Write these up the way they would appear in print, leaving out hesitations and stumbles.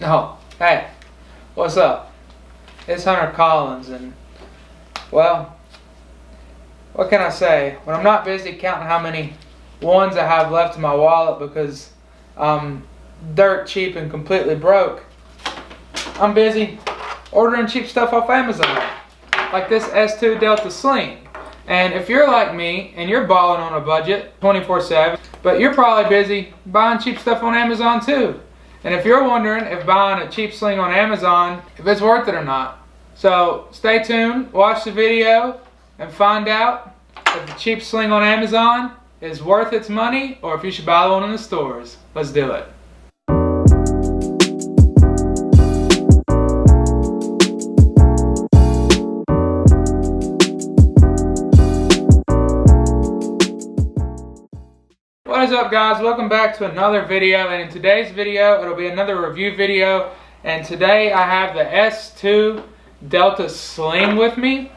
Oh, hey, what's up? It's Hunter Collins, and well, what can I say? When I'm not busy counting how many ones I have left in my wallet because I'm dirt cheap and completely broke, I'm busy ordering cheap stuff off Amazon, like this S2DELTA Sling. And if you're like me and you're balling on a budget 24/7, but you're probably busy buying cheap stuff on Amazon too. And if you're wondering if buying a cheap sling on Amazon, if it's worth it or not. So stay tuned, watch the video, and find out if the cheap sling on Amazon is worth its money or if you should buy one in the stores. Let's do it. What is up, guys? Welcome back to another video, and in today's video it'll be another review video. And today I have the S2DELTA Sling with me.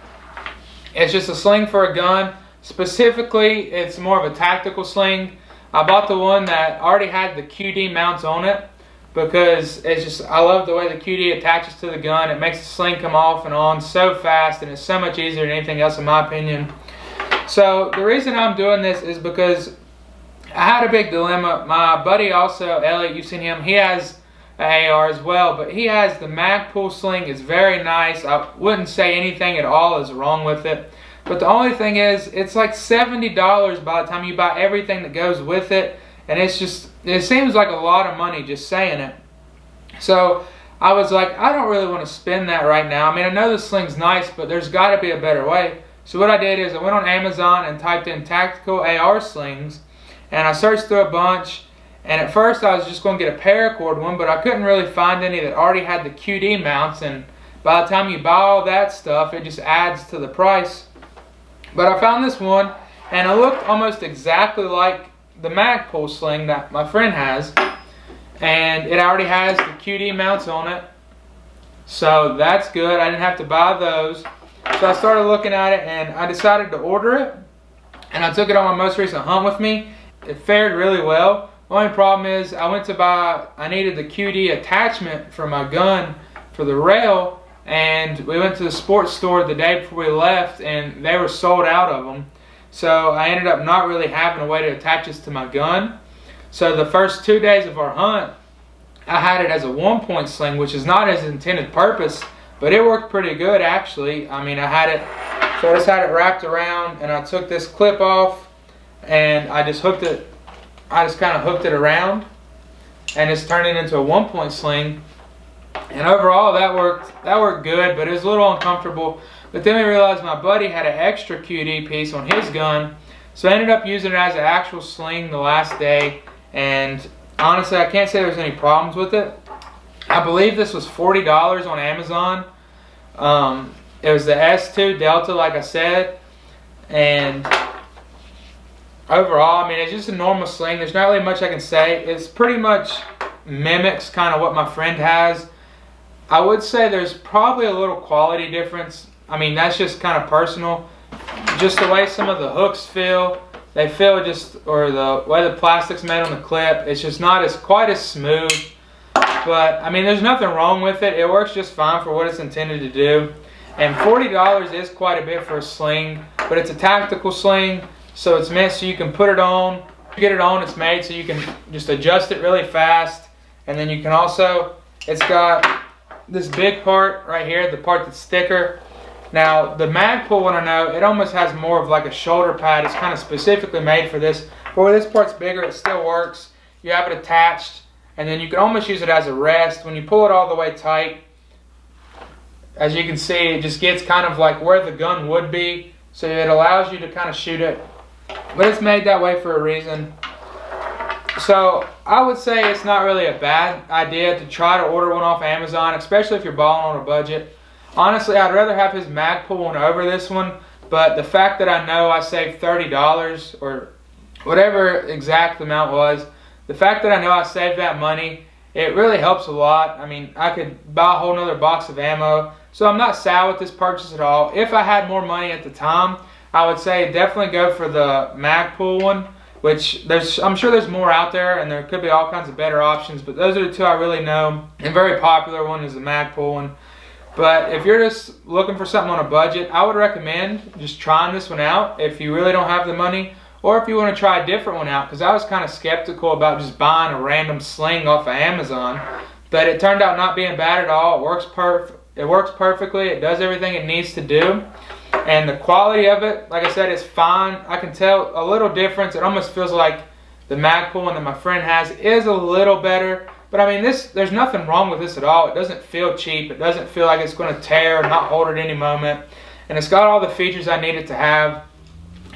It's just a sling for a gun. Specifically, it's more of a tactical sling. I bought the one that already had the QD mounts on it because I love the way the QD attaches to the gun. It makes the sling come off and on so fast, and it's so much easier than anything else in my opinion. So the reason I'm doing this is because I had a big dilemma. My buddy also, Elliott, you've seen him, he has an AR as well, but he has the Magpul sling. It's very nice. I wouldn't say anything at all is wrong with it. But the only thing is, it's like $70 by the time you buy everything that goes with it. And it seems like a lot of money just saying it. So I was like, I don't really want to spend that right now. I mean, I know the sling's nice, but there's got to be a better way. So what I did is I went on Amazon and typed in tactical AR slings. And I searched through a bunch, and at first I was just going to get a paracord one, but I couldn't really find any that already had the QD mounts, and by the time you buy all that stuff, it just adds to the price. But I found this one, and it looked almost exactly like the Magpul sling that my friend has, and it already has the QD mounts on it, so that's good. I didn't have to buy those. So I started looking at it, and I decided to order it, and I took it on my most recent hunt with me. It fared really well. The only problem is I needed the QD attachment for my gun for the rail, and we went to the sports store the day before we left and they were sold out of them. So I ended up not really having a way to attach this to my gun. So the first 2 days of our hunt, I had it as a 1-point sling, which is not its intended purpose, but it worked pretty good actually. I mean, I just had it wrapped around, and I took this clip off and I just kind of hooked it around, and it's turned it into a 1-point sling. And overall that worked good, but it was a little uncomfortable. But then we realized my buddy had an extra QD piece on his gun, so I ended up using it as an actual sling the last day, and honestly I can't say there's any problems with it. I believe this was $40 on Amazon. It was the S2DELTA, like I said, and overall, I mean, it's just a normal sling. There's not really much I can say. It's pretty much mimics kind of what my friend has. I would say there's probably a little quality difference. I mean, that's just kind of personal. Just the way some of the hooks feel. They feel or the way the plastic's made on the clip, it's just not quite as smooth. But, I mean, there's nothing wrong with it. It works just fine for what it's intended to do. And $40 is quite a bit for a sling, but it's a tactical sling. So it's meant so you can put it on, get it on, it's made so you can just adjust it really fast. And then you can also, it's got this big part right here, the part that's thicker. Now the Magpul one, I know, it almost has more of like a shoulder pad. It's kind of specifically made for this. But where this part's bigger, it still works. You have it attached, and then you can almost use it as a rest. When you pull it all the way tight, as you can see, it just gets kind of like where the gun would be. So it allows you to kind of shoot it. But it's made that way for a reason. So I would say it's not really a bad idea to try to order one off Amazon, especially if you're balling on a budget. Honestly, I'd rather have his Magpul one over this one, but the fact that I know I saved $30 or whatever exact amount was, the fact that I know I saved that money, it really helps a lot. I mean, I could buy a whole nother box of ammo. So I'm not sad with this purchase at all. If I had more money at the time, I would say definitely go for the Magpul one. which I'm sure there's more out there, and there could be all kinds of better options, but those are the two I really know. And very popular one is the Magpul one. But if you're just looking for something on a budget, I would recommend just trying this one out if you really don't have the money, or if you want to try a different one out, because I was kind of skeptical about just buying a random sling off of Amazon. But it turned out not being bad at all. It works perfectly. It does everything it needs to do. And the quality of it, like I said, is fine. I can tell a little difference. It almost feels like the Magpul one that my friend has is a little better. But I mean, there's nothing wrong with this at all. It doesn't feel cheap. It doesn't feel like it's going to tear or not hold at any moment. And it's got all the features I need it to have.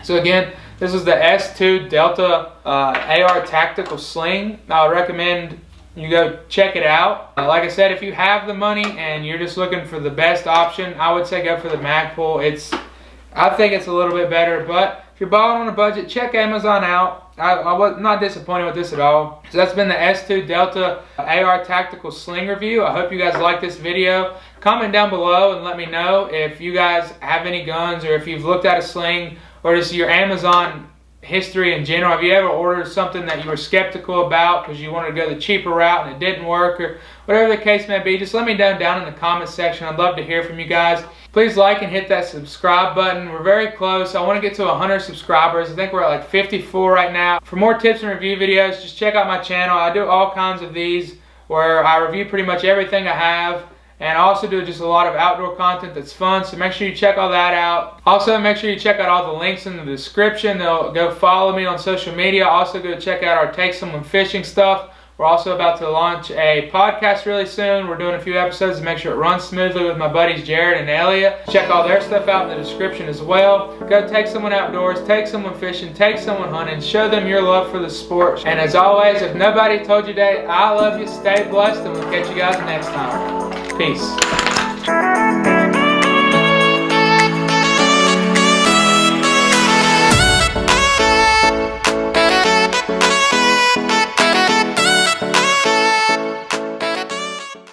So again, this is the S2DELTA AR Tactical Sling. I would recommend you go check it out. Like I said, if you have the money and you're just looking for the best option, I would say go for the Magpul. I think it's a little bit better, but if you're balling on a budget, check Amazon out. I was not disappointed with this at all. So that's been the S2DELTA AR Tactical Sling review. I hope you guys like this video. Comment down below and let me know if you guys have any guns, or if you've looked at a sling, or just your Amazon history in general. Have you ever ordered something that you were skeptical about because you wanted to go the cheaper route and it didn't work, or whatever the case may be? Just let me know down in the comment section. I'd love to hear from you guys. Please like and hit that subscribe button. We're very close. I want to get to 100 subscribers. I think we're at like 54 right now. For more tips and review videos, just check out my channel. I do all kinds of these where I review pretty much everything I have. And I also do just a lot of outdoor content that's fun, so make sure you check all that out. Also, make sure you check out all the links in the description. Go follow me on social media. Also, go check out our Take Someone Fishing stuff. We're also about to launch a podcast really soon. We're doing a few episodes to make sure it runs smoothly with my buddies Jared and Elliott. Check all their stuff out in the description as well. Go take someone outdoors, take someone fishing, take someone hunting, show them your love for the sport. And as always, if nobody told you today, I love you, stay blessed, and we'll catch you guys next time. Peace.